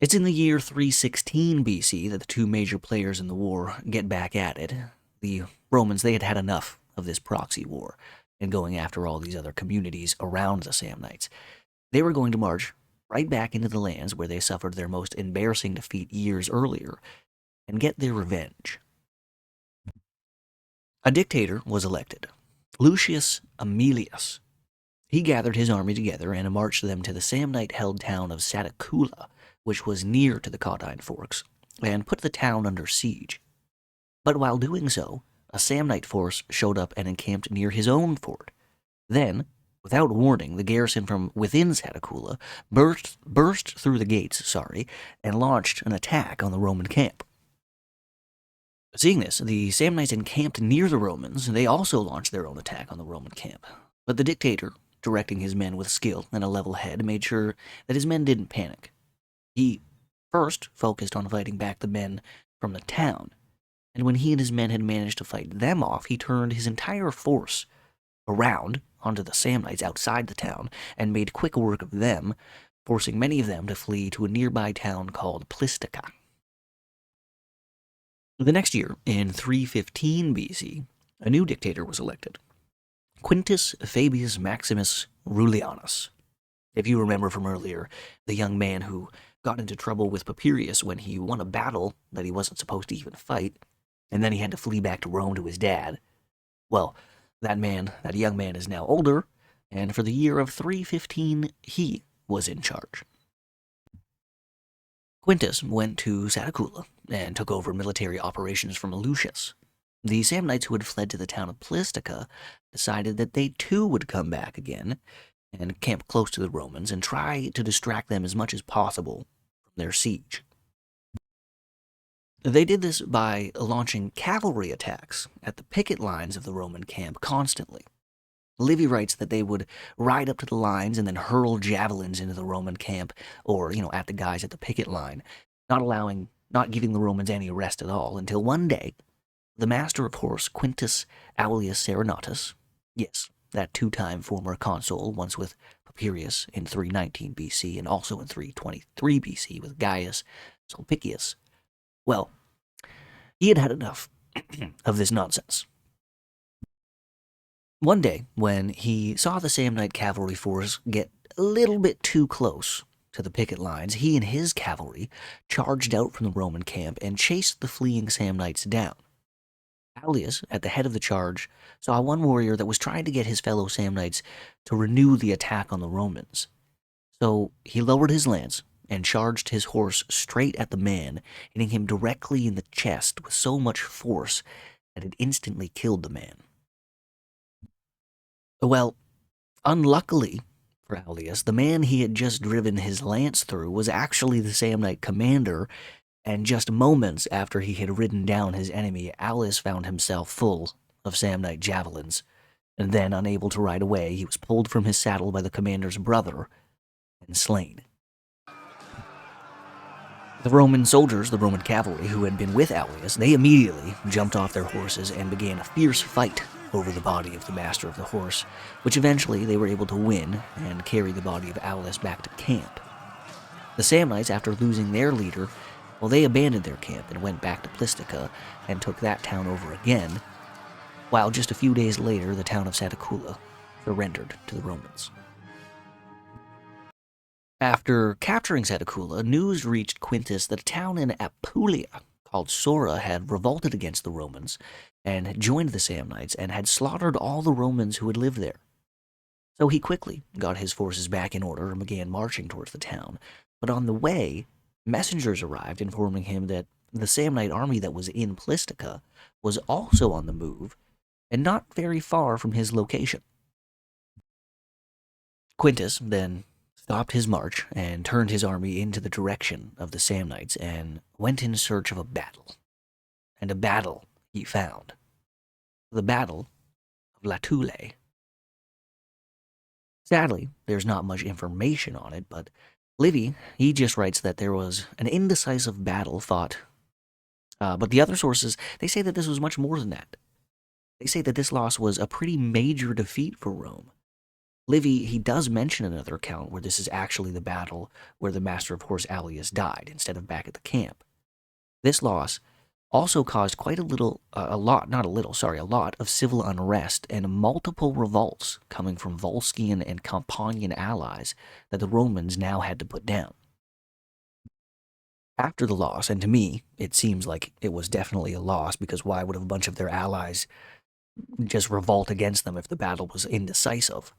It's in the year 316 BC that the two major players in the war get back at it. The Romans, they had had enough of this proxy war and going after all these other communities around the Samnites. They were going to march right back into the lands where they suffered their most embarrassing defeat years earlier and get their revenge. A dictator was elected, Lucius Aemilius. He gathered his army together and marched them to the Samnite-held town of Satacula, which was near to the Caudine Forks, and put the town under siege. But while doing so, a Samnite force showed up and encamped near his own fort. Then, without warning, the garrison from within Satacula burst through the gates, and launched an attack on the Roman camp. Seeing this, the Samnites encamped near the Romans, and they also launched their own attack on the Roman camp. But the dictator, directing his men with skill and a level head, made sure that his men didn't panic. He first focused on fighting back the men from the town, and when he and his men had managed to fight them off, he turned his entire force around onto the Samnites outside the town and made quick work of them, forcing many of them to flee to a nearby town called Plistica. The next year, in 315 BC, a new dictator was elected, Quintus Fabius Maximus Rullianus. If you remember from earlier, the young man who got into trouble with Papirius when he won a battle that he wasn't supposed to even fight, and then he had to flee back to Rome to his dad. Well, that young man is now older, and for the year of 315, he was in charge. Quintus went to Satacula and took over military operations from Lucius. The Samnites who had fled to the town of Plistica decided that they too would come back again and camp close to the Romans and try to distract them as much as possible from their siege. They did this by launching cavalry attacks at the picket lines of the Roman camp constantly. Livy writes that they would ride up to the lines and then hurl javelins into the Roman camp or, at the guys at the picket line, not giving the Romans any rest at all until one day, the master of horse Quintus Aulus Serenatus, yes, that two-time former consul, once with Papirius in 319 BC and also in 323 BC with Gaius Sulpicius. Well, he had had enough of this nonsense. One day, when he saw the Samnite cavalry force get a little bit too close to the picket lines, he and his cavalry charged out from the Roman camp and chased the fleeing Samnites down. Aulus, at the head of the charge, saw one warrior that was trying to get his fellow Samnites to renew the attack on the Romans. So he lowered his lance and charged his horse straight at the man, hitting him directly in the chest with so much force that it instantly killed the man. Well, unluckily for Aulus, the man he had just driven his lance through was actually the Samnite commander, and just moments after he had ridden down his enemy, Aulus found himself full of Samnite javelins, and then, unable to ride away, he was pulled from his saddle by the commander's brother and slain. The Roman soldiers, the Roman cavalry who had been with Aulus, they immediately jumped off their horses and began a fierce fight over the body of the master of the horse, which eventually they were able to win and carry the body of Aulus back to camp. The Samnites, after losing their leader, they abandoned their camp and went back to Plistica and took that town over again, while just a few days later the town of Satacula surrendered to the Romans. After capturing Satacula, news reached Quintus that a town in Apulia called Sora had revolted against the Romans and joined the Samnites and had slaughtered all the Romans who had lived there. So he quickly got his forces back in order and began marching towards the town. But on the way, messengers arrived informing him that the Samnite army that was in Plistica was also on the move and not very far from his location. Quintus then stopped his march and turned his army into the direction of the Samnites and went in search of a battle. And a battle he found. The Battle of Latule. Sadly, there's not much information on it, but Livy, he just writes that there was an indecisive battle fought. But the other sources, they say that this was much more than that. They say that this loss was a pretty major defeat for Rome. Livy, he does mention another account where this is actually the battle where the master of horse Aulus died instead of back at the camp. This loss also caused quite a little, a lot, not a little, sorry, a lot of civil unrest and multiple revolts coming from Volscian and Campanian allies that the Romans now had to put down. After the loss, and to me, it seems like it was definitely a loss, because why would a bunch of their allies just revolt against them if the battle was indecisive?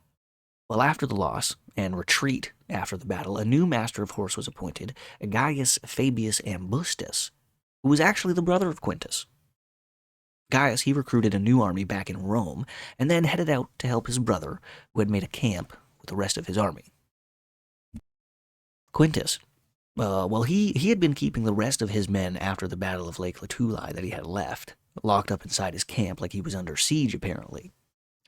Well, after the loss and retreat after the battle, a new master of horse was appointed, Gaius Fabius Ambustus, who was actually the brother of Quintus. Gaius, he recruited a new army back in Rome, and then headed out to help his brother, who had made a camp with the rest of his army. Quintus, he had been keeping the rest of his men after the Battle of Lake Latuli that he had left, locked up inside his camp like he was under siege, apparently.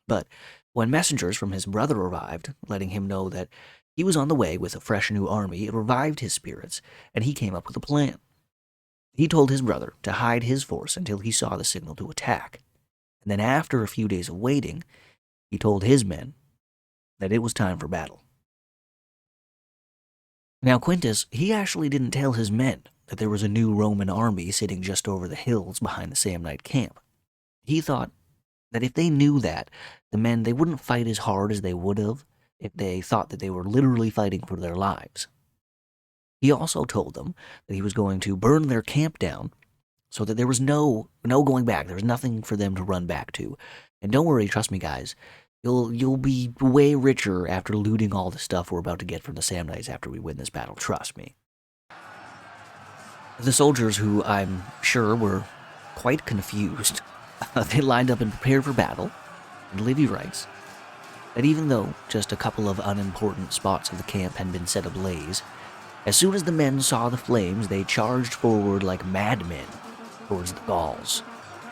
But when messengers from his brother arrived, letting him know that he was on the way with a fresh new army, it revived his spirits, and he came up with a plan. He told his brother to hide his force until he saw the signal to attack, and then after a few days of waiting, he told his men that it was time for battle. Now Quintus, he actually didn't tell his men that there was a new Roman army sitting just over the hills behind the Samnite camp. He thought that if they knew that, the men, they wouldn't fight as hard as they would have if they thought that they were literally fighting for their lives. He also told them that he was going to burn their camp down so that there was no going back. There was nothing for them to run back to. And don't worry, trust me guys, you'll be way richer after looting all the stuff we're about to get from the Samnites after we win this battle, trust me. The soldiers, who I'm sure were quite confused, they lined up and prepared for battle, and Livy writes that even though just a couple of unimportant spots of the camp had been set ablaze, as soon as the men saw the flames, they charged forward like madmen towards the Gauls.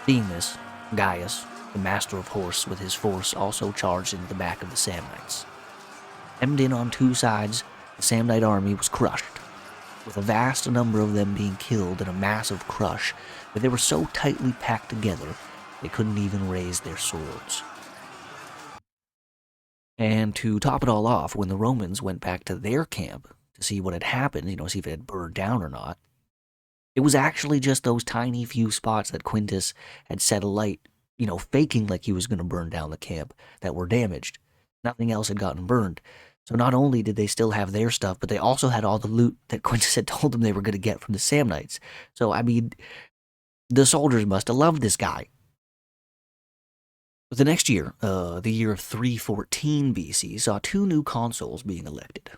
Seeing this, Gaius, the master of horse, with his force also charged into the back of the Samnites. Hemmed in on two sides, the Samnite army was crushed, with a vast number of them being killed in a massive crush, but they were so tightly packed together they couldn't even raise their swords. And to top it all off, when the Romans went back to their camp to see what had happened, see if it had burned down or not, it was actually just those tiny few spots that Quintus had set alight, faking like he was going to burn down the camp, that were damaged. Nothing else had gotten burned. So not only did they still have their stuff, but they also had all the loot that Quintus had told them they were going to get from the Samnites. So, the soldiers must have loved this guy. The next year, the year of 314 BC, saw two new consuls being elected.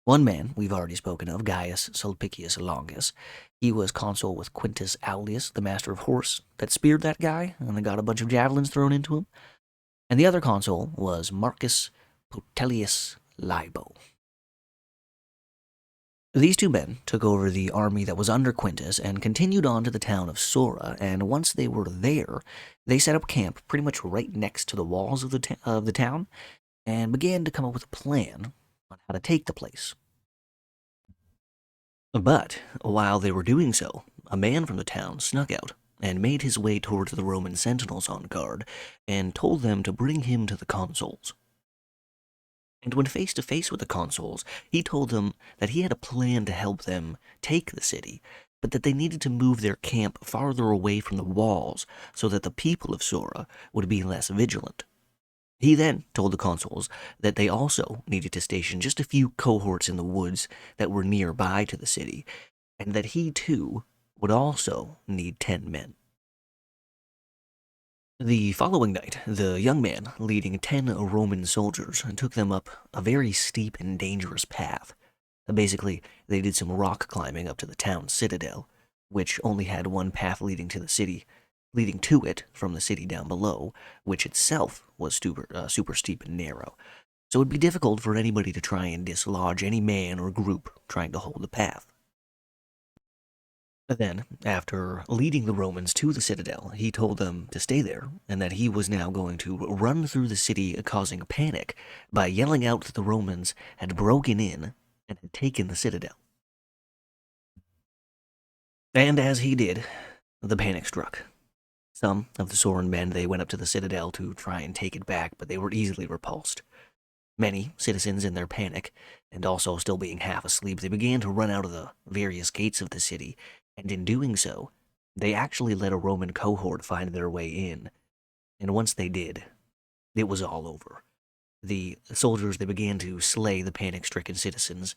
One man we've already spoken of, Gaius Sulpicius Longus. He was consul with Quintus Aulus, the master of horse, that speared that guy and then got a bunch of javelins thrown into him. And the other consul was Marcus Potellius Libo. These two men took over the army that was under Quintus and continued on to the town of Sora, and once they were there, they set up camp pretty much right next to the walls of the town and began to come up with a plan on how to take the place. But while they were doing so, a man from the town snuck out and made his way towards the Roman sentinels on guard and told them to bring him to the consuls. And when face to face with the consuls, he told them that he had a plan to help them take the city, but that they needed to move their camp farther away from the walls so that the people of Sora would be less vigilant. He then told the consuls that they also needed to station just a few cohorts in the woods that were nearby to the city, and that he too would also need 10 men. The following night, the young man, leading 10 Roman soldiers, took them up a very steep and dangerous path. Basically, they did some rock climbing up to the town's citadel, which only had one path leading to it from the city down below, which itself was super steep and narrow. So it would be difficult for anybody to try and dislodge any man or group trying to hold the path. Then, after leading the Romans to the citadel, he told them to stay there, and that he was now going to run through the city causing panic by yelling out that the Romans had broken in and had taken the citadel. And as he did, the panic struck. Some of the Soran men, they went up to the citadel to try and take it back, but they were easily repulsed. Many citizens, in their panic, and also still being half asleep, they began to run out of the various gates of the city, and in doing so, they actually let a Roman cohort find their way in. And once they did, it was all over. The soldiers, they began to slay the panic-stricken citizens,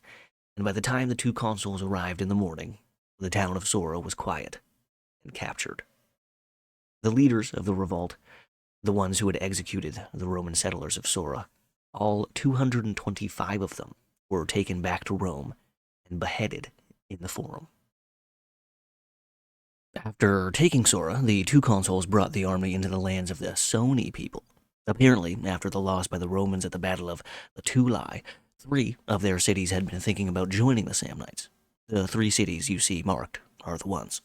and by the time the two consuls arrived in the morning, the town of Sora was quiet and captured. The leaders of the revolt, the ones who had executed the Roman settlers of Sora, all 225 of them were taken back to Rome and beheaded in the Forum. After taking Sora, the two consuls brought the army into the lands of the Soni people. Apparently, after the loss by the Romans at the Battle of the Tulai, 3 of their cities had been thinking about joining the Samnites. The 3 cities you see marked are the ones.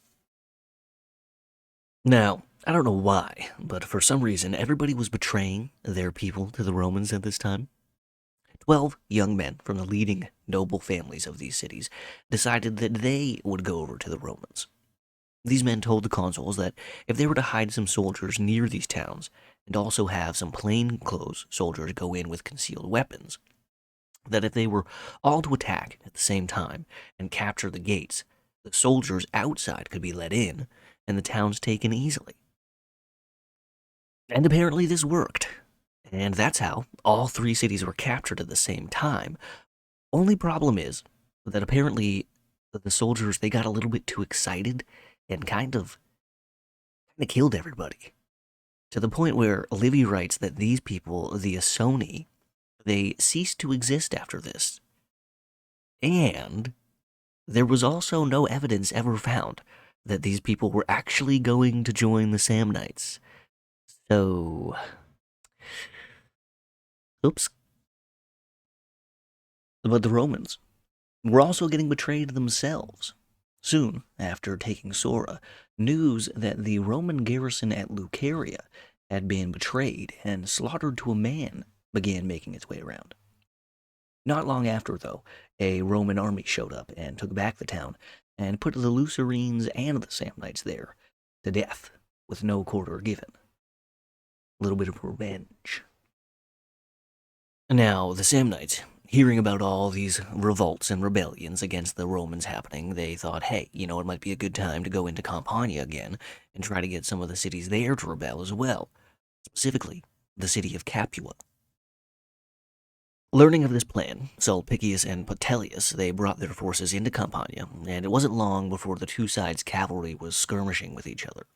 Now, I don't know why, but for some reason, everybody was betraying their people to the Romans at this time. 12 young men from the leading noble families of these cities decided that they would go over to the Romans. These men told the consuls that if they were to hide some soldiers near these towns, and also have some plainclothes soldiers go in with concealed weapons, that if they were all to attack at the same time and capture the gates, the soldiers outside could be let in, and the towns taken easily. And apparently this worked, and that's how all 3 cities were captured at the same time. Only problem is that apparently the soldiers, they got a little bit too excited and kind of killed everybody. To the point where Livy writes that these people, the Asoni, they ceased to exist after this. And there was also no evidence ever found that these people were actually going to join the Samnites. So, oops. But the Romans were also getting betrayed themselves. Soon after taking Sora, news that the Roman garrison at Lucaria had been betrayed and slaughtered to a man began making its way around. Not long after, though, a Roman army showed up and took back the town and put the Lucarenes and the Samnites there to death with no quarter given. A little bit of revenge. Now, the Samnites, hearing about all these revolts and rebellions against the Romans happening, they thought, hey, it might be a good time to go into Campania again and try to get some of the cities there to rebel as well, specifically the city of Capua. Learning of this plan, Sulpicius and Petelius, they brought their forces into Campania, and it wasn't long before the two sides' cavalry was skirmishing with each other.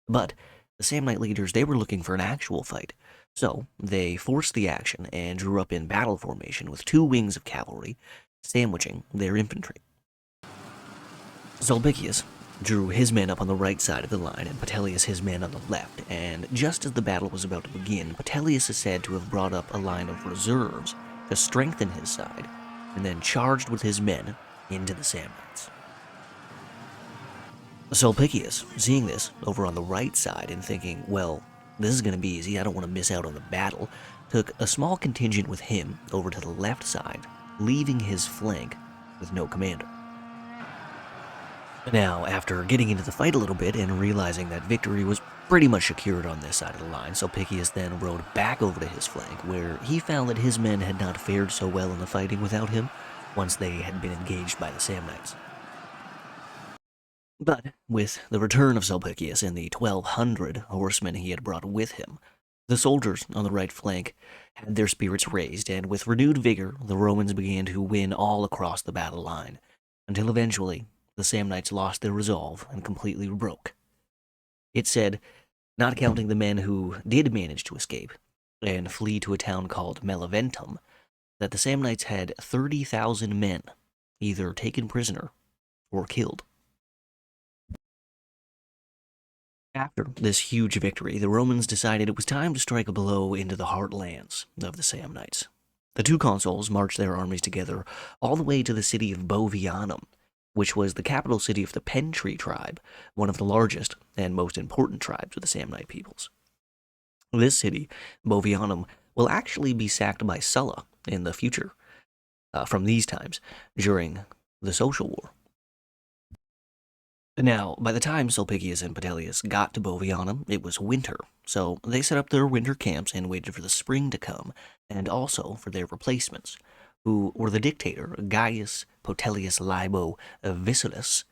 But the Samnite leaders, they were looking for an actual fight, so they forced the action and drew up in battle formation with 2 wings of cavalry, sandwiching their infantry. Sulpicius drew his men up on the right side of the line and Petelius his men on the left, and just as the battle was about to begin, Petelius is said to have brought up a line of reserves to strengthen his side, and then charged with his men into the Samnites. Sulpicius, seeing this over on the right side and thinking, well, this is going to be easy, I don't want to miss out on the battle, took a small contingent with him over to the left side, leaving his flank with no commander. Now, after getting into the fight a little bit and realizing that victory was pretty much secured on this side of the line, Sulpicius then rode back over to his flank, where he found that his men had not fared so well in the fighting without him once they had been engaged by the Samnites. But with the return of Sulpicius and the 1,200 horsemen he had brought with him, the soldiers on the right flank had their spirits raised, and with renewed vigor, the Romans began to win all across the battle line, until eventually the Samnites lost their resolve and completely broke. It said, not counting the men who did manage to escape and flee to a town called Meliventum, that the Samnites had 30,000 men either taken prisoner or killed. After this huge victory, the Romans decided it was time to strike a blow into the heartlands of the Samnites. The two consuls marched their armies together all the way to the city of Bovianum, which was the capital city of the Pentri tribe, one of the largest and most important tribes of the Samnite peoples. This city, Bovianum, will actually be sacked by Sulla in the future, from these times, during the Social War. Now, by the time Sulpicius and Petilius got to Bovianum, it was winter, so they set up their winter camps and waited for the spring to come, and also for their replacements, who were the dictator Gaius Potelius Libo Visulus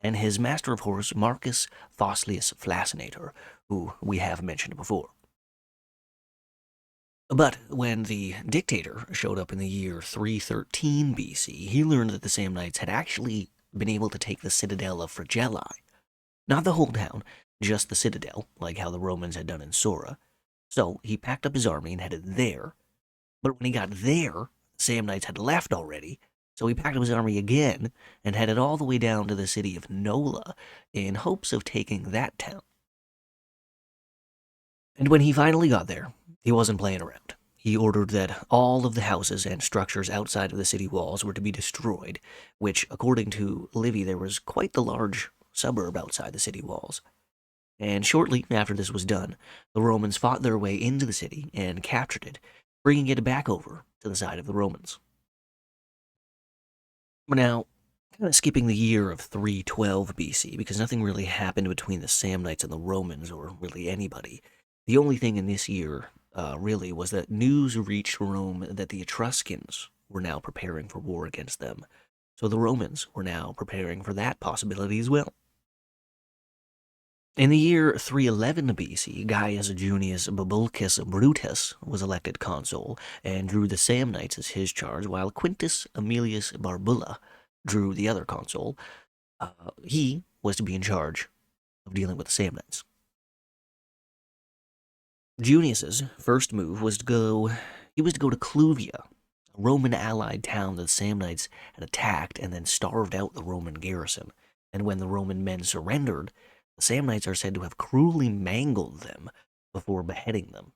and his master of horse Marcus Foslius Flacinator, who we have mentioned before. But when the dictator showed up in the year 313 BC, he learned that the Samnites had actually been able to take the citadel of Fregellae. Not the whole town, just the citadel, like how the Romans had done in Sora. So he packed up his army and headed there. But when he got there, the Samnites had left already, so he packed up his army again and headed all the way down to the city of Nola in hopes of taking that town. And when he finally got there, he wasn't playing around. He ordered that all of the houses and structures outside of the city walls were to be destroyed, which, according to Livy, there was quite the large suburb outside the city walls. And shortly after this was done, the Romans fought their way into the city and captured it, bringing it back over to the side of the Romans. Now, kind of skipping the year of 312 BC, because nothing really happened between the Samnites and the Romans, or really anybody. The only thing in this year, really, was that news reached Rome that the Etruscans were now preparing for war against them. So the Romans were now preparing for that possibility as well. In the year 311 BC, Gaius Junius Babulcus Brutus was elected consul and drew the Samnites as his charge, while Quintus Aemilius Barbula drew the other consul. He was to be in charge of dealing with the Samnites. Junius's first move was to go to Cluvia, a Roman allied town that the Samnites had attacked and then starved out the Roman garrison. And when the Roman men surrendered, the Samnites are said to have cruelly mangled them before beheading them.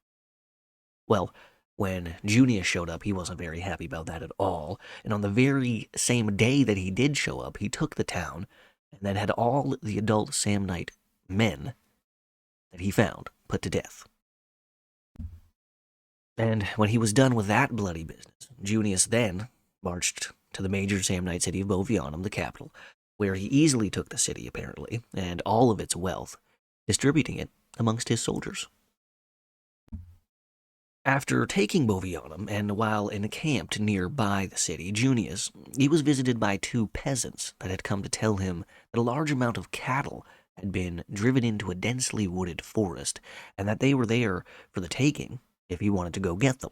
Well, when Junius showed up, he wasn't very happy about that at all, and on the very same day that he did show up, he took the town and then had all the adult Samnite men that he found put to death. And when he was done with that bloody business, Junius then marched to the major Samnite city of Bovianum, the capital, where he easily took the city, apparently, and all of its wealth, distributing it amongst his soldiers. After taking Bovianum, and while encamped nearby the city, Junius, he was visited by two peasants that had come to tell him that a large amount of cattle had been driven into a densely wooded forest, and that they were there for the taking if he wanted to go get them.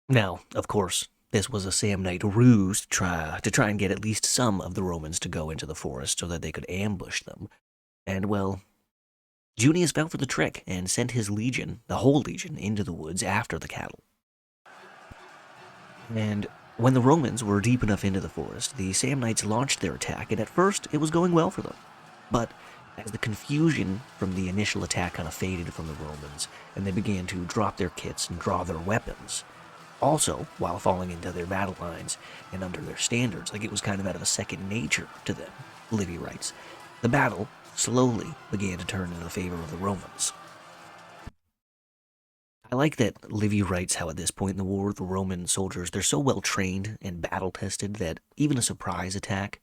Now, of course, this was a Samnite ruse to try and get at least some of the Romans to go into the forest so that they could ambush them. And, well, Junius fell for the trick and sent his legion, the whole legion, into the woods after the cattle. And when the Romans were deep enough into the forest, the Samnites launched their attack, and at first it was going well for them. But as the confusion from the initial attack kind of faded from the Romans, and they began to drop their kits and draw their weapons, also while falling into their battle lines and under their standards, like it was kind of out of a second nature to them, Livy writes, the battle slowly began to turn in the favor of the Romans. I like that Livy writes how at this point in the war, the Roman soldiers, they're so well trained and battle-tested that even a surprise attack,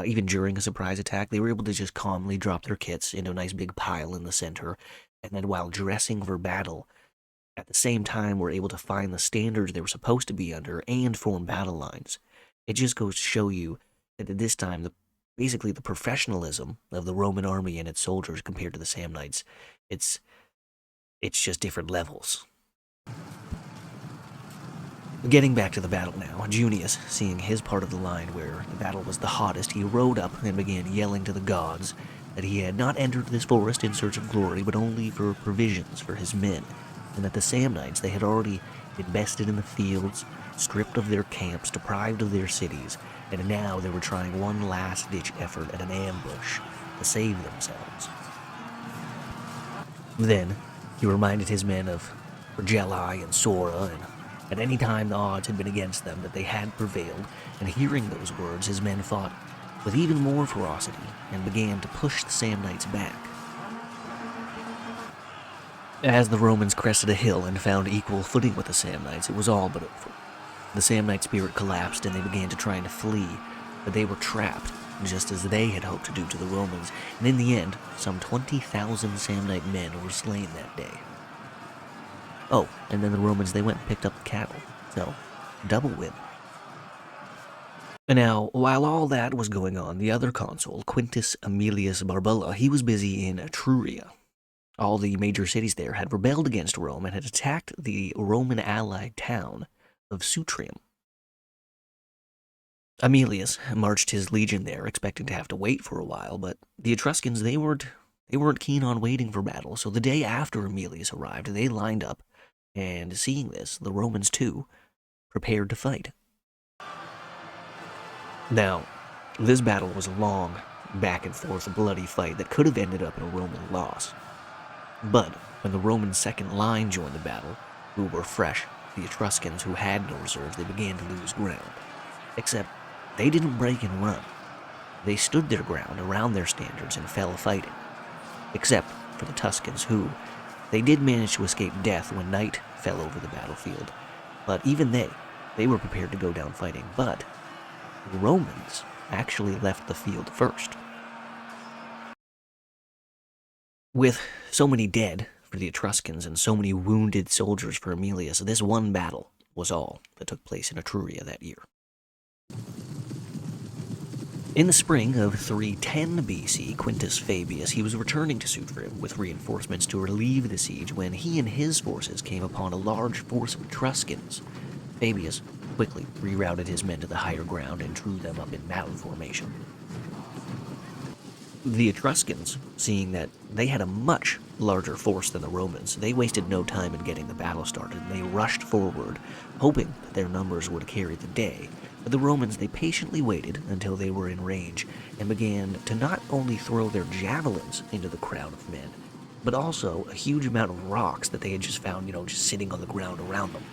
even during a surprise attack, they were able to just calmly drop their kits into a nice big pile in the center, and then while dressing for battle, at the same time were able to find the standards they were supposed to be under and form battle lines. It just goes to show you that at this time, basically the professionalism of the Roman army and its soldiers compared to the Samnites, it's just different levels. Getting back to the battle now, Junius, seeing his part of the line where the battle was the hottest, he rode up and began yelling to the gods that he had not entered this forest in search of glory, but only for provisions for his men, and that the Samnites, they had already been bested in the fields, stripped of their camps, deprived of their cities, and now they were trying one last-ditch effort at an ambush to save themselves. Then, he reminded his men of Fregellae and Sora, and at any time the odds had been against them, that they had prevailed, and hearing those words, his men fought with even more ferocity and began to push the Samnites back. As the Romans crested a hill and found equal footing with the Samnites, it was all but over. The Samnite spirit collapsed and they began to try and flee, but they were trapped just as they had hoped to do to the Romans, and in the end, some 20,000 Samnite men were slain that day. Oh, and then the Romans, they went and picked up the cattle, so double win. And now, while all that was going on, the other consul, Quintus Aemilius Barbula, he was busy in Etruria. All the major cities there had rebelled against Rome and had attacked the Roman allied town of Sutrium. Aemilius marched his legion there, expecting to have to wait for a while, but the Etruscans, they weren't keen on waiting for battle, so the day after Aemilius arrived, they lined up, and seeing this, the Romans too prepared to fight. Now, this battle was a long, back and forth, bloody fight that could have ended up in a Roman loss. But when the Roman second line joined the battle, who were fresh, the Etruscans who had no reserves, they began to lose ground. Except, they didn't break and run. They stood their ground around their standards and fell fighting. Except for the Tuscans, who, they did manage to escape death when night fell over the battlefield. But even they were prepared to go down fighting, but the Romans actually left the field first. With so many dead for the Etruscans and so many wounded soldiers for Aemilius, this one battle was all that took place in Etruria that year. In the spring of 310 BC, Quintus Fabius, he was returning to Sutrium with reinforcements to relieve the siege when he and his forces came upon a large force of Etruscans. Fabius quickly rerouted his men to the higher ground and drew them up in mountain formation. The Etruscans, seeing that they had a much larger force than the Romans, they wasted no time in getting the battle started, and they rushed forward, hoping that their numbers would carry the day. But the Romans, they patiently waited until they were in range, and began to not only throw their javelins into the crowd of men, but also a huge amount of rocks that they had just found, just sitting on the ground around them.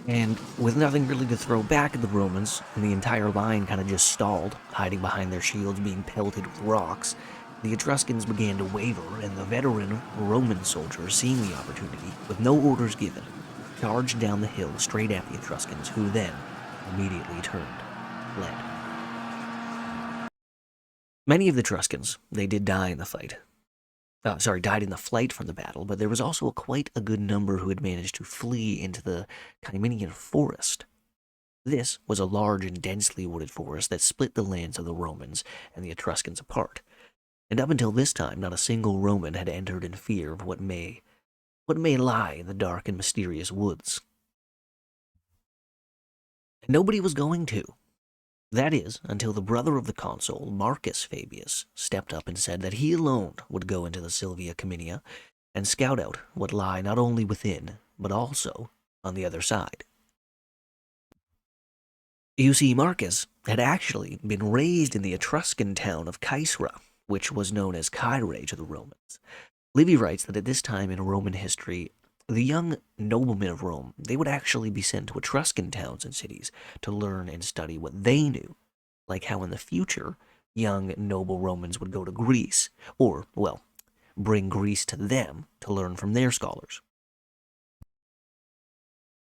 And with nothing really to throw back at the Romans, and the entire line kind of just stalled, hiding behind their shields being pelted with rocks, the Etruscans began to waver, and the veteran Roman soldiers, seeing the opportunity, with no orders given, charged down the hill straight at the Etruscans, who then immediately turned, fled. Many of the Etruscans, they did die in the fight. Died in the flight from the battle, but there was also quite a good number who had managed to flee into the Ciminian forest. This was a large and densely wooded forest that split the lands of the Romans and the Etruscans apart. And up until this time, not a single Roman had entered in fear of what may lie in the dark and mysterious woods. And nobody was going to. That is, until the brother of the consul, Marcus Fabius, stepped up and said that he alone would go into the Silvia Caminia and scout out what lie not only within, but also on the other side. You see, Marcus had actually been raised in the Etruscan town of Caesarea, which was known as Caere to the Romans. Livy writes that at this time in Roman history, the young noblemen of Rome, they would actually be sent to Etruscan towns and cities to learn and study what they knew, like how in the future, young noble Romans would go to Greece, or, bring Greece to them to learn from their scholars.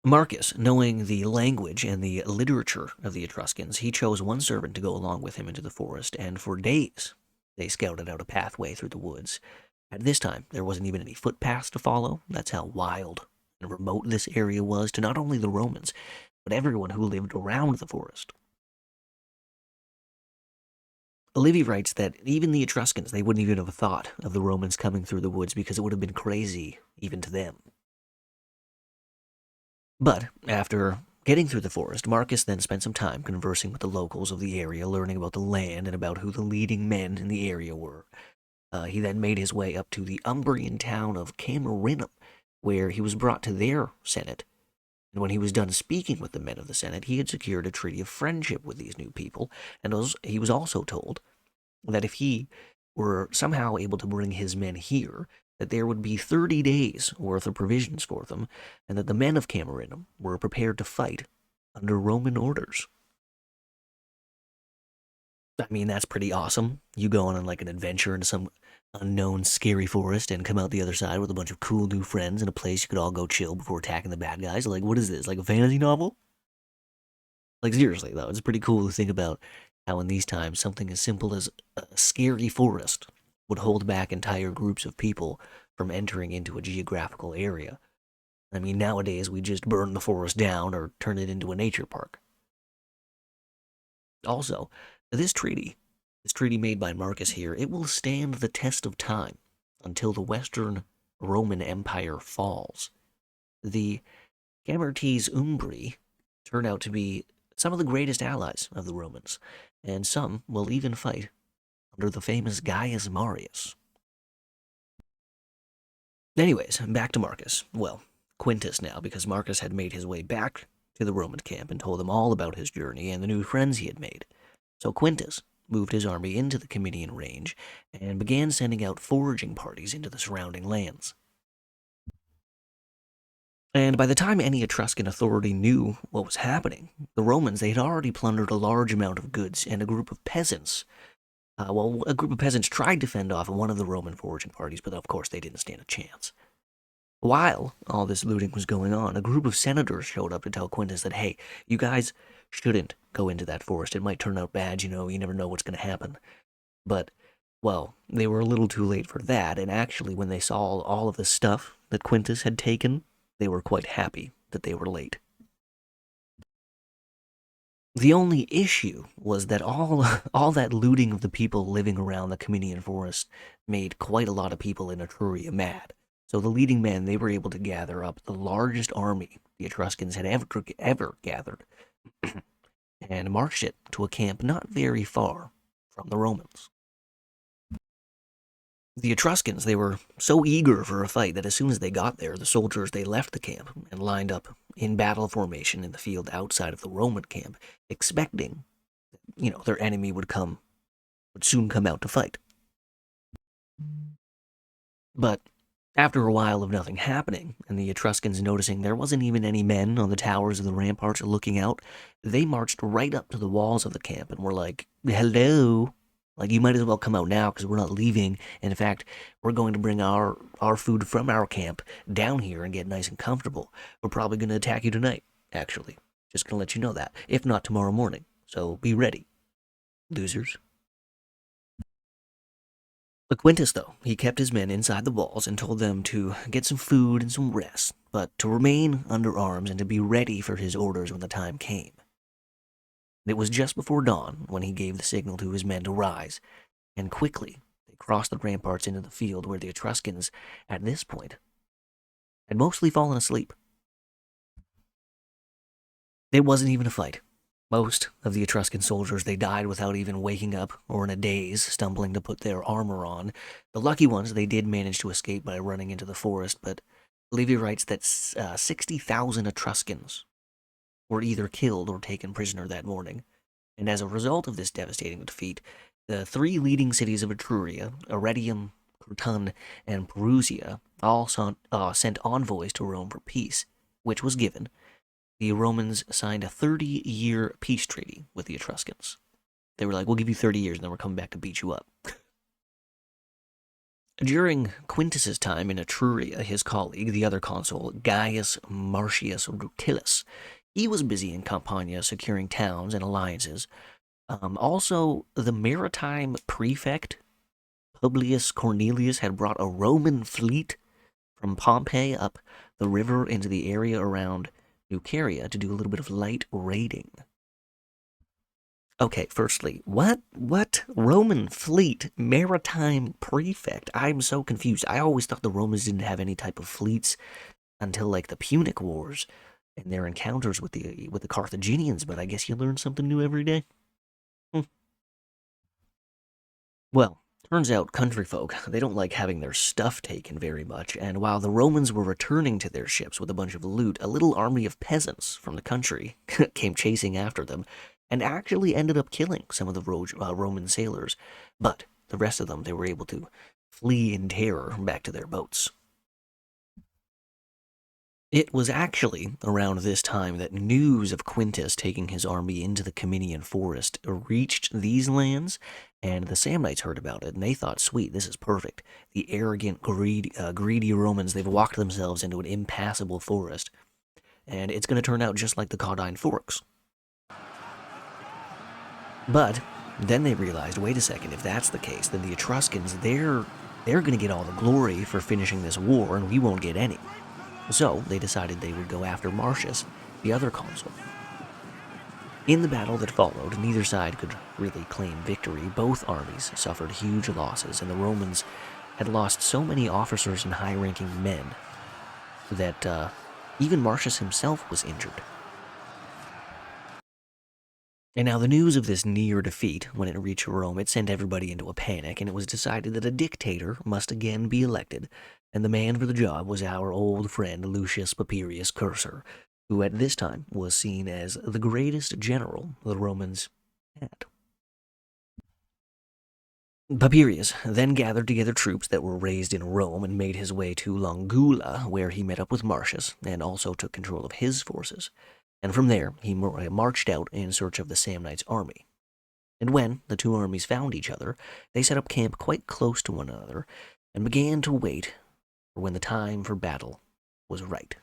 Marcus, knowing the language and the literature of the Etruscans, he chose one servant to go along with him into the forest, and for days they scouted out a pathway through the woods. At this time, there wasn't even any footpaths to follow. That's how wild and remote this area was to not only the Romans, but everyone who lived around the forest. Livy writes that even the Etruscans, they wouldn't even have thought of the Romans coming through the woods because it would have been crazy even to them. But after getting through the forest, Marcus then spent some time conversing with the locals of the area, learning about the land and about who the leading men in the area were. He then made his way up to the Umbrian town of Camarinum, where he was brought to their senate. And when he was done speaking with the men of the senate, he had secured a treaty of friendship with these new people, and he was also told that if he were somehow able to bring his men here, that there would be 30 days' worth of provisions for them, and that the men of Camarinum were prepared to fight under Roman orders. I mean, that's pretty awesome. You go on like an adventure into some unknown scary forest and come out the other side with a bunch of cool new friends in a place you could all go chill before attacking the bad guys. Like, what is this, like a fantasy novel? Like, seriously, though, it's pretty cool to think about how in these times something as simple as a scary forest would hold back entire groups of people from entering into a geographical area. I mean, nowadays we just burn the forest down or turn it into a nature park. Also, this treaty, this treaty made by Marcus here, it will stand the test of time until the Western Roman Empire falls. The Camertes Umbri turn out to be some of the greatest allies of the Romans, and some will even fight under the famous Gaius Marius. Anyways, back to Marcus. Well, Quintus now, because Marcus had made his way back to the Roman camp and told them all about his journey and the new friends he had made. So Quintus moved his army into the Cominian range and began sending out foraging parties into the surrounding lands. And by the time any Etruscan authority knew what was happening, the Romans, they had already plundered a large amount of goods, and a group of peasants, a group of peasants tried to fend off one of the Roman foraging parties, but of course they didn't stand a chance. While all this looting was going on, a group of senators showed up to tell Quintus that, hey, you guys shouldn't go into that forest. It might turn out bad, you never know what's going to happen. But, well, they were a little too late for that, and actually, when they saw all of the stuff that Quintus had taken, they were quite happy that they were late. The only issue was that all that looting of the people living around the Cominian forest made quite a lot of people in Etruria mad. So the leading men, they were able to gather up the largest army the Etruscans had ever gathered and marched it to a camp not very far from the Romans. The Etruscans, they were so eager for a fight that as soon as they got there, the soldiers, they left the camp and lined up in battle formation in the field outside of the Roman camp, expecting, their enemy would soon come out to fight. But after a while of nothing happening, and the Etruscans noticing there wasn't even any men on the towers of the ramparts looking out, they marched right up to the walls of the camp and were like, hello, like, you might as well come out now because we're not leaving. And in fact, we're going to bring our food from our camp down here and get nice and comfortable. We're probably going to attack you tonight, actually. Just going to let you know that. If not, tomorrow morning. So be ready, losers. But Quintus, though, he kept his men inside the walls and told them to get some food and some rest, but to remain under arms and to be ready for his orders when the time came. It was just before dawn when he gave the signal to his men to rise, and quickly they crossed the ramparts into the field where the Etruscans, at this point, had mostly fallen asleep. It wasn't even a fight. Most of the Etruscan soldiers, they died without even waking up or in a daze, stumbling to put their armor on. The lucky ones, they did manage to escape by running into the forest, but Livy writes that 60,000 Etruscans were either killed or taken prisoner that morning. And as a result of this devastating defeat, the three leading cities of Etruria, Arretium, Crotone, and Perusia, all sent envoys to Rome for peace, which was given. The Romans signed a 30-year peace treaty with the Etruscans. They were like, we'll give you 30 years and then we're coming back to beat you up. During Quintus's time in Etruria, his colleague, the other consul, Gaius Marcius Rutilius, he was busy in Campania securing towns and alliances. Also, the maritime prefect, Publius Cornelius, had brought a Roman fleet from Pompeii up the river into the area around Nuceria to do a little bit of light raiding. Okay, firstly, what Roman fleet, maritime prefect? I'm so confused. I always thought the Romans didn't have any type of fleets until like the Punic Wars and their encounters with the Carthaginians, but I guess you learn something new every day. Well, turns out country folk, they don't like having their stuff taken very much, and while the Romans were returning to their ships with a bunch of loot, a little army of peasants from the country came chasing after them and actually ended up killing some of the Roman sailors, but the rest of them, they were able to flee in terror back to their boats. It was actually around this time that news of Quintus taking his army into the Cominian forest reached these lands, and the Samnites heard about it, and they thought, sweet, this is perfect. The arrogant, greedy Romans, they've walked themselves into an impassable forest, and it's going to turn out just like the Caudine Forks. But then they realized, wait a second, if that's the case, then the Etruscans, they're going to get all the glory for finishing this war, and we won't get any. So they decided they would go after Marcius, the other consul. In the battle that followed, neither side could really claim victory. Both armies suffered huge losses, and the Romans had lost so many officers and high-ranking men that even Marcius himself was injured. And now the news of this near defeat, when it reached Rome, it sent everybody into a panic, and it was decided that a dictator must again be elected, and the man for the job was our old friend Lucius Papirius Cursor, who at this time was seen as the greatest general the Romans had. Papirius then gathered together troops that were raised in Rome and made his way to Longula, where he met up with Marcius and also took control of his forces. And from there, he marched out in search of the Samnites' army. And when the two armies found each other, they set up camp quite close to one another and began to wait for when the time for battle was right.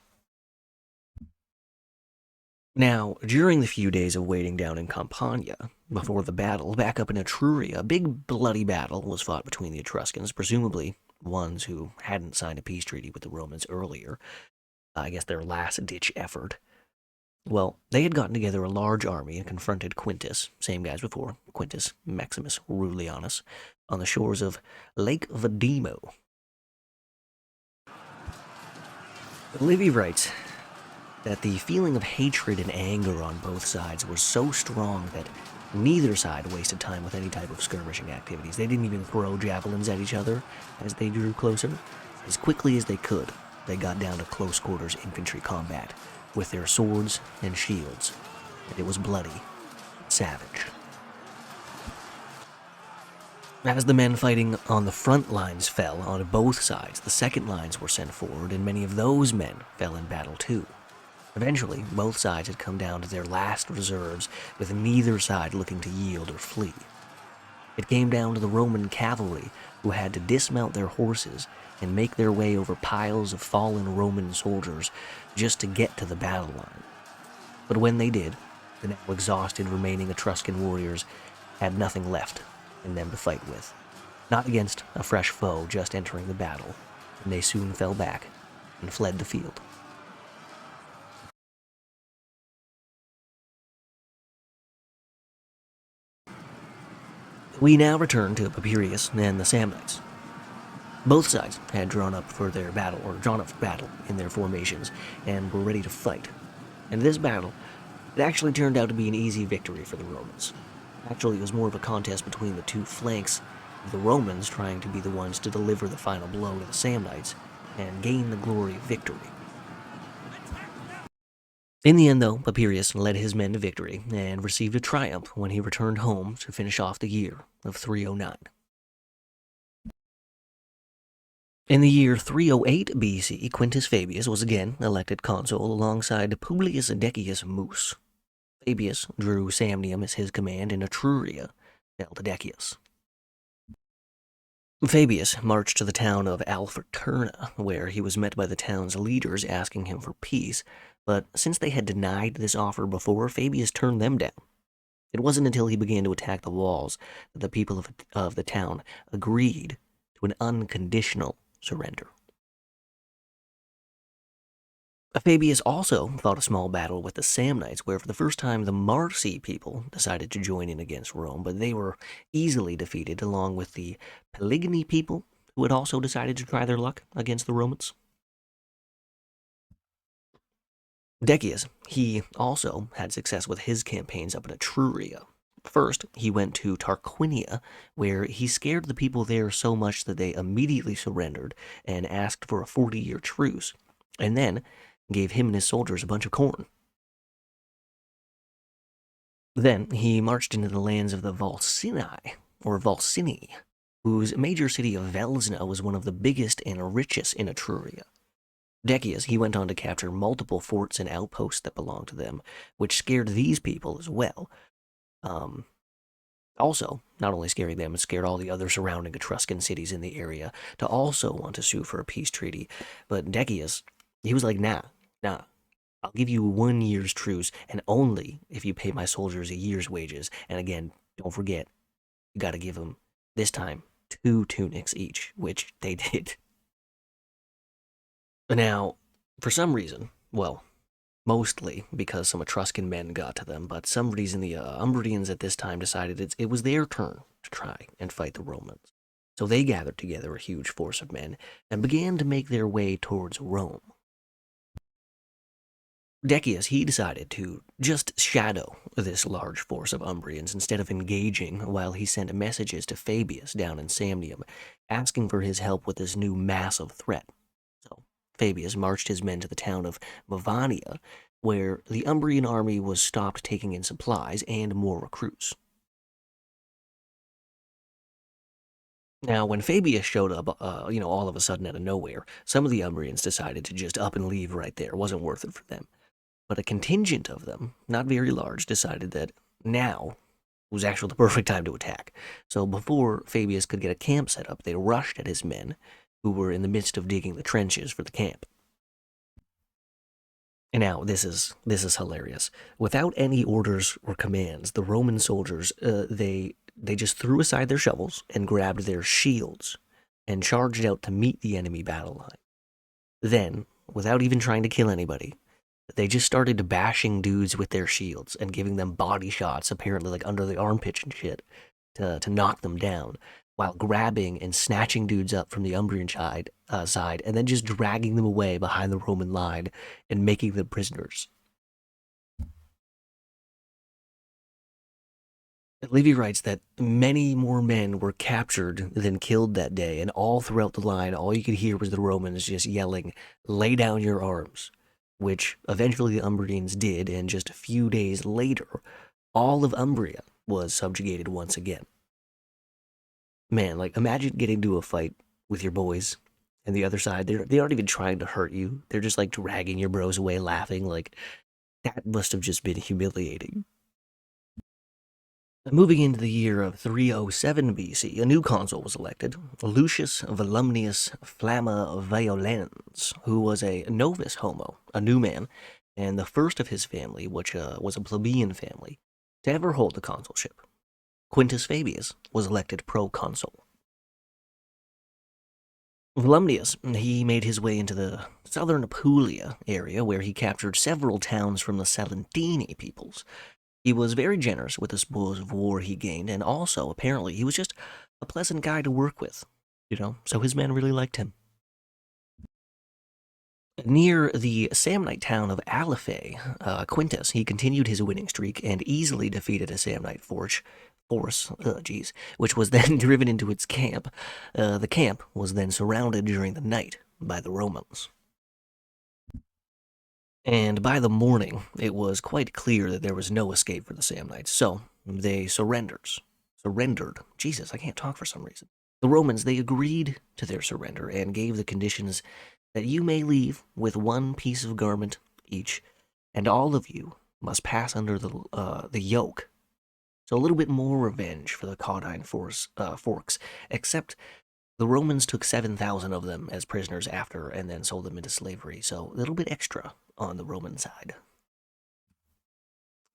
Now, during the few days of waiting down in Campania, before the battle, back up in Etruria, a big bloody battle was fought between the Etruscans, presumably ones who hadn't signed a peace treaty with the Romans earlier. I guess their last-ditch effort. Well, they had gotten together a large army and confronted Quintus, same guys before, Quintus Maximus Rullianus, on the shores of Lake Vadimo. Livy writes that the feeling of hatred and anger on both sides was so strong that neither side wasted time with any type of skirmishing activities. They didn't even throw javelins at each other as they drew closer. As quickly as they could, they got down to close quarters infantry combat with their swords and shields, and it was bloody, savage. As the men fighting on the front lines fell on both sides, the second lines were sent forward, and many of those men fell in battle too. Eventually, both sides had come down to their last reserves, with neither side looking to yield or flee. It came down to the Roman cavalry, who had to dismount their horses and make their way over piles of fallen Roman soldiers just to get to the battle line. But when they did, the now exhausted remaining Etruscan warriors had nothing left in them to fight with. Not against a fresh foe just entering the battle, and they soon fell back and fled the field. We now return to Papirius and the Samnites. Both sides had drawn up for battle in their formations and were ready to fight. And this battle, it actually turned out to be an easy victory for the Romans. Actually, it was more of a contest between the two flanks of the Romans trying to be the ones to deliver the final blow to the Samnites and gain the glory of victory. In the end, though, Papirius led his men to victory and received a triumph when he returned home to finish off the year of 309. In the year 308 BC, Quintus Fabius was again elected consul alongside Publius Decius Mus. Fabius drew Samnium as his command, and Etruria fell to Decius. Fabius marched to the town of Alferturna, where he was met by the town's leaders asking him for peace, but since they had denied this offer before, Fabius turned them down. It wasn't until he began to attack the walls that the people of the town agreed to an unconditional surrender. Fabius also fought a small battle with the Samnites, where for the first time the Marsi people decided to join in against Rome, but they were easily defeated along with the Peligni people, who had also decided to try their luck against the Romans. Decius, he also had success with his campaigns up in Etruria. First, he went to Tarquinia, where he scared the people there so much that they immediately surrendered and asked for a 40-year truce, and then gave him and his soldiers a bunch of corn. Then he marched into the lands of the Volsini, whose major city of Velsna was one of the biggest and richest in Etruria. Decius, he went on to capture multiple forts and outposts that belonged to them, which scared these people as well. Also, not only scaring them, it scared all the other surrounding Etruscan cities in the area to also want to sue for a peace treaty. But Decius, he was like, nah, I'll give you 1 year's truce, and only if you pay my soldiers a year's wages. And again, don't forget, you got to give them, this time, 2 tunics each, which they did. Now, for some reason, well, mostly because some Etruscan men got to them, but some reason the Umbrians at this time decided it was their turn to try and fight the Romans. So they gathered together a huge force of men and began to make their way towards Rome. Decius, he decided to just shadow this large force of Umbrians instead of engaging, while he sent messages to Fabius down in Samnium, asking for his help with this new massive threat. So Fabius marched his men to the town of Mavania, where the Umbrian army was stopped taking in supplies and more recruits. Now, when Fabius showed up, all of a sudden out of nowhere, some of the Umbrians decided to just up and leave right there. It wasn't worth it for them. But a contingent of them, not very large, decided that now was actually the perfect time to attack. So before Fabius could get a camp set up, they rushed at his men, who were in the midst of digging the trenches for the camp. And now this is hilarious. Without any orders or commands, the Roman soldiers they just threw aside their shovels and grabbed their shields and charged out to meet the enemy battle line. Then, without even trying to kill anybody, they just started bashing dudes with their shields and giving them body shots, apparently like under the armpits and shit, to knock them down, while grabbing and snatching dudes up from the Umbrian side, and then just dragging them away behind the Roman line and making them prisoners. Livy writes that many more men were captured than killed that day, and all throughout the line, all you could hear was the Romans just yelling, "Lay down your arms," which eventually the Umbrians did, and just a few days later, all of Umbria was subjugated once again. Man, like, imagine getting into a fight with your boys, and the other side, they aren't even trying to hurt you. They're just, like, dragging your bros away laughing. Like, that must have just been humiliating. Moving into the year of 307 BC, a new consul was elected, Lucius Volumnius Flamma Violens, who was a novus homo, a new man, and the first of his family, which was a plebeian family, to ever hold the consulship. Quintus Fabius was elected proconsul. Volumnius, he made his way into the southern Apulia area, where he captured several towns from the Salentini peoples. He was very generous with the spoils of war he gained, and also, apparently, he was just a pleasant guy to work with, so his men really liked him. Near the Samnite town of Aliphae, Quintus, he continued his winning streak and easily defeated a Samnite force, which was then driven into its camp. The camp was then surrounded during the night by the Romans. And by the morning, it was quite clear that there was no escape for the Samnites, so they surrendered. Jesus, I can't talk for some reason. The Romans, they agreed to their surrender and gave the conditions that you may leave with one piece of garment each, and all of you must pass under the yoke. So a little bit more revenge for the Caudine Forks, except the Romans took 7,000 of them as prisoners after and then sold them into slavery, so a little bit extra on the Roman side.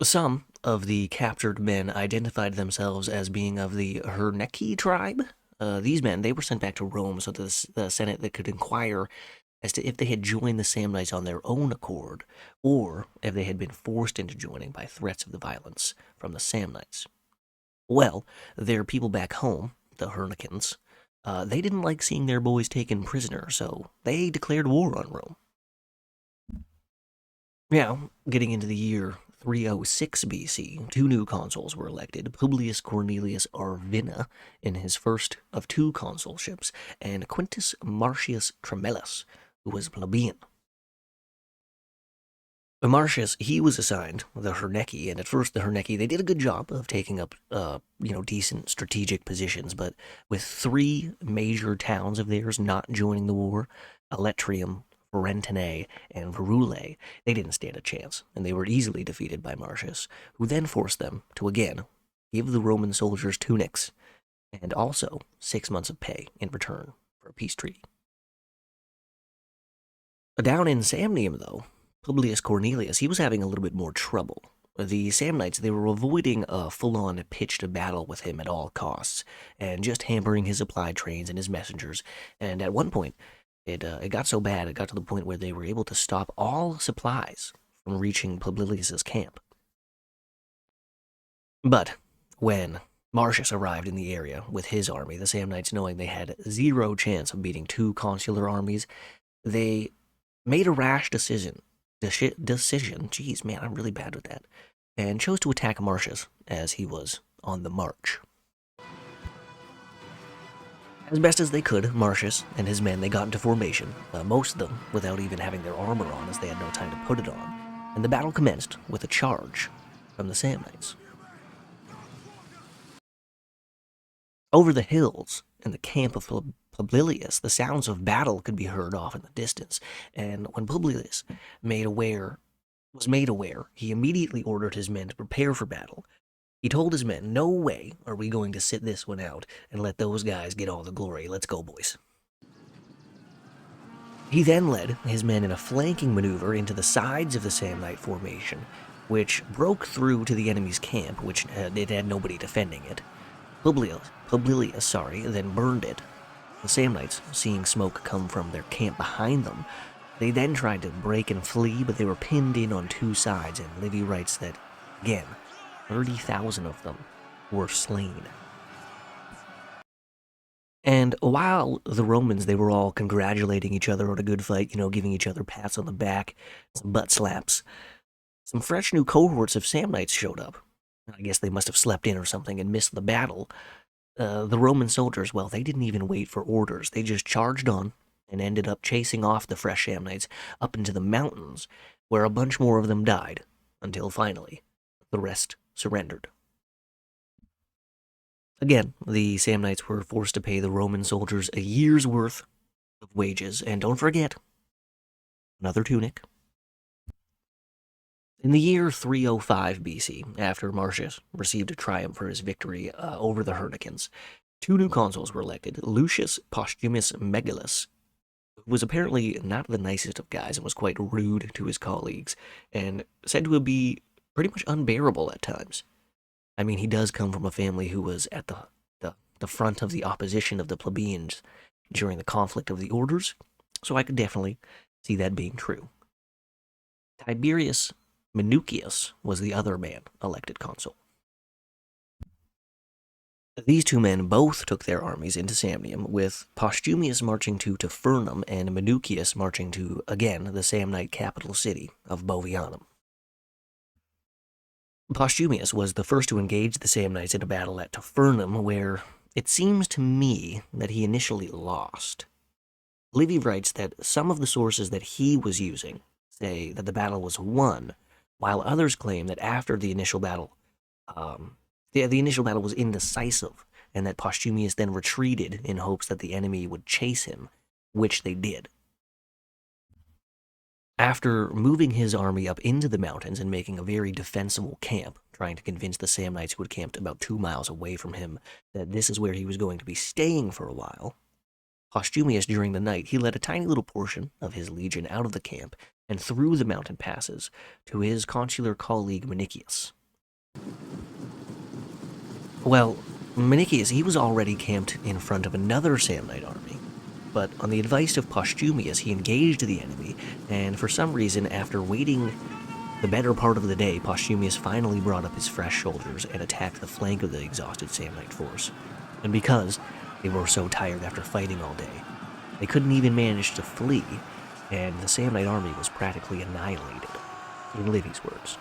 Some of the captured men identified themselves as being of the Herneci tribe. These men, they were sent back to Rome so that the Senate that could inquire as to if they had joined the Samnites on their own accord, or if they had been forced into joining by threats of the violence from the Samnites. Well, their people back home, the Hernicans, they didn't like seeing their boys taken prisoner, so they declared war on Rome. Now, getting into the year 306 BC, 2 new consuls were elected, Publius Cornelius Arvina in his first of 2 consulships, and Quintus Marcius Tremellus, who was plebeian. Marcius, he was assigned the Herneci, and at first the Herneci, they did a good job of taking up, decent strategic positions, but with 3 major towns of theirs not joining the war, Aletrium, Ferentinae, and Verulae, they didn't stand a chance, and they were easily defeated by Marcius, who then forced them to again give the Roman soldiers tunics, and also 6 months of pay in return for a peace treaty. Down in Samnium, though, Publius Cornelius, he was having a little bit more trouble. The Samnites, they were avoiding a full-on pitched battle with him at all costs, and just hampering his supply trains and his messengers. And at one point, it got so bad, it got to the point where they were able to stop all supplies from reaching Publilius's camp. But when Marcius arrived in the area with his army, the Samnites, knowing they had zero chance of beating two consular armies, they made a rash decision. Jeez, man, I'm really bad with that. And chose to attack Marcius as he was on the march. As best as they could, Marcius and his men, they got into formation, most of them without even having their armor on, as they had no time to put it on, and the battle commenced with a charge from the Samnites. Over the hills, in the camp of Publilius, the sounds of battle could be heard off in the distance, and when Publilius was made aware, he immediately ordered his men to prepare for battle. He told his men, "No way are we going to sit this one out and let those guys get all the glory. Let's go, boys." He then led his men in a flanking maneuver into the sides of the Samnite formation, which broke through to the enemy's camp, which it had nobody defending it. Publilius, then burned it. The Samnites, seeing smoke come from their camp behind them, they then tried to break and flee, but they were pinned in on two sides, and Livy writes that, again, 30,000 of them were slain. And while the Romans, they were all congratulating each other on a good fight, giving each other pats on the back, some butt slaps, some fresh new cohorts of Samnites showed up. I guess they must have slept in or something and missed the battle. The Roman soldiers, well, they didn't even wait for orders. They just charged on and ended up chasing off the fresh Samnites up into the mountains, where a bunch more of them died, until finally the rest surrendered. Again, the Samnites were forced to pay the Roman soldiers a year's worth of wages, and don't forget, another tunic. In the year 305 BC, after Marcius received a triumph for his victory over the Hernicans, two new consuls were elected. Lucius Postumius Megillus, who was apparently not the nicest of guys and was quite rude to his colleagues, and said to be pretty much unbearable at times. I mean, he does come from a family who was at the front of the opposition of the plebeians during the conflict of the orders, so I could definitely see that being true. Tiberius Minucius was the other man elected consul. These two men both took their armies into Samnium, with Postumius marching to Tifernum and Minucius marching to, again, the Samnite capital city of Bovianum. Postumius was the first to engage the Samnites in a battle at Tifernum, where it seems to me that he initially lost. Livy writes that some of the sources that he was using say that the battle was won, while others claim that after the initial battle, the initial battle was indecisive, and that Postumius then retreated in hopes that the enemy would chase him, which they did. After moving his army up into the mountains and making a very defensible camp, trying to convince the Samnites who had camped about 2 miles away from him that this is where he was going to be staying for a while, Postumius, during the night, he led a tiny little portion of his legion out of the camp and through the mountain passes to his consular colleague Minucius. Well, Minucius, he was already camped in front of another Samnite army, but on the advice of Postumius, he engaged the enemy, and for some reason, after waiting the better part of the day, Postumius finally brought up his fresh soldiers and attacked the flank of the exhausted Samnite force. And because they were so tired after fighting all day, they couldn't even manage to flee, and the Samnite army was practically annihilated, in Livy's words.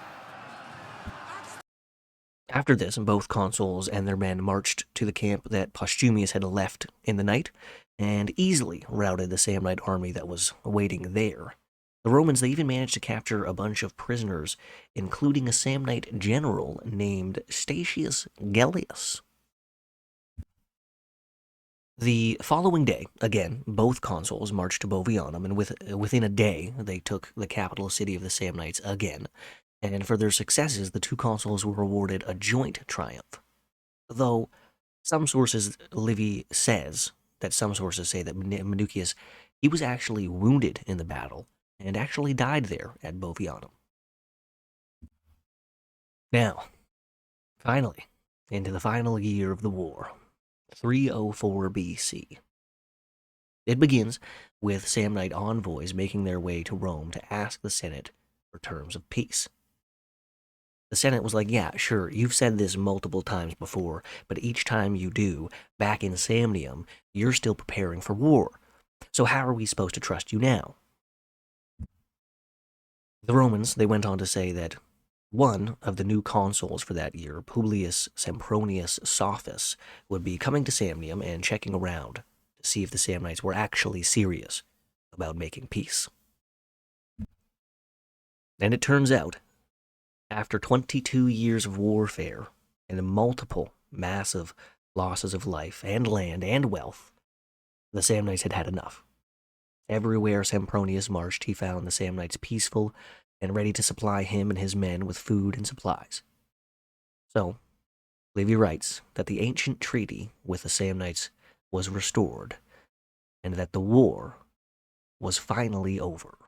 After this, both consuls and their men marched to the camp that Postumius had left in the night, and easily routed the Samnite army that was waiting there. The Romans, they even managed to capture a bunch of prisoners, including a Samnite general named Statius Gellius. The following day, again, both consuls marched to Bovianum, and within a day, they took the capital city of the Samnites again, and for their successes, the two consuls were awarded a joint triumph. Though some sources, Livy says, that some sources say that Minucius, he was actually wounded in the battle, and actually died there at Bovianum. Now, finally, into the final year of the war, 304 BC. It begins with Samnite envoys making their way to Rome to ask the Senate for terms of peace. The Senate was like, yeah, sure, you've said this multiple times before, but each time you do, back in Samnium, you're still preparing for war. So how are we supposed to trust you now? The Romans, they went on to say that one of the new consuls for that year, Publius Sempronius Sophus, would be coming to Samnium and checking around to see if the Samnites were actually serious about making peace. And it turns out, after 22 years of warfare and multiple massive losses of life and land and wealth, the Samnites had had enough. Everywhere Sempronius marched, he found the Samnites peaceful and ready to supply him and his men with food and supplies. So, Livy writes that the ancient treaty with the Samnites was restored, and that the war was finally over.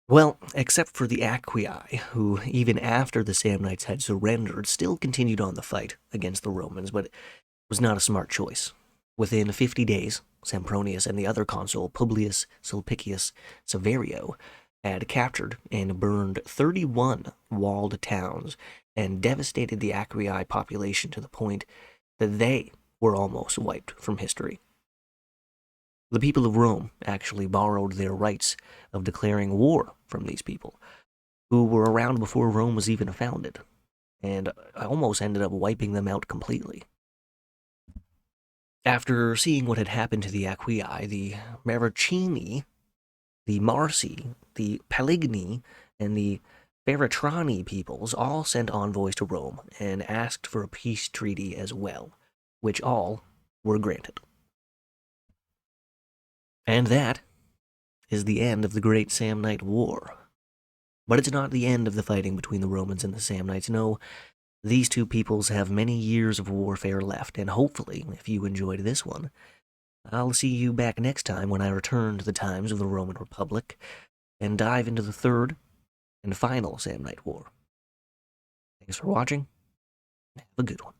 Well, except for the Aquii, who, even after the Samnites had surrendered, still continued on the fight against the Romans, but it was not a smart choice. Within 50 days, Sempronius and the other consul, Publius Sulpicius Severio, had captured and burned 31 walled towns and devastated the Aquii population to the point that they were almost wiped from history. The people of Rome actually borrowed their rights of declaring war from these people, who were around before Rome was even founded, and almost ended up wiping them out completely. After seeing what had happened to the Aquii, the Maricini, the Marsi, the Peligni, and the Baratrani peoples all sent envoys to Rome and asked for a peace treaty as well, which all were granted. And that is the end of the Great Samnite War. But it's not the end of the fighting between the Romans and the Samnites. No, these two peoples have many years of warfare left, and hopefully, if you enjoyed this one, I'll see you back next time when I return to the times of the Roman Republic and dive into the third and final Samnite War. Thanks for watching. Have a good one.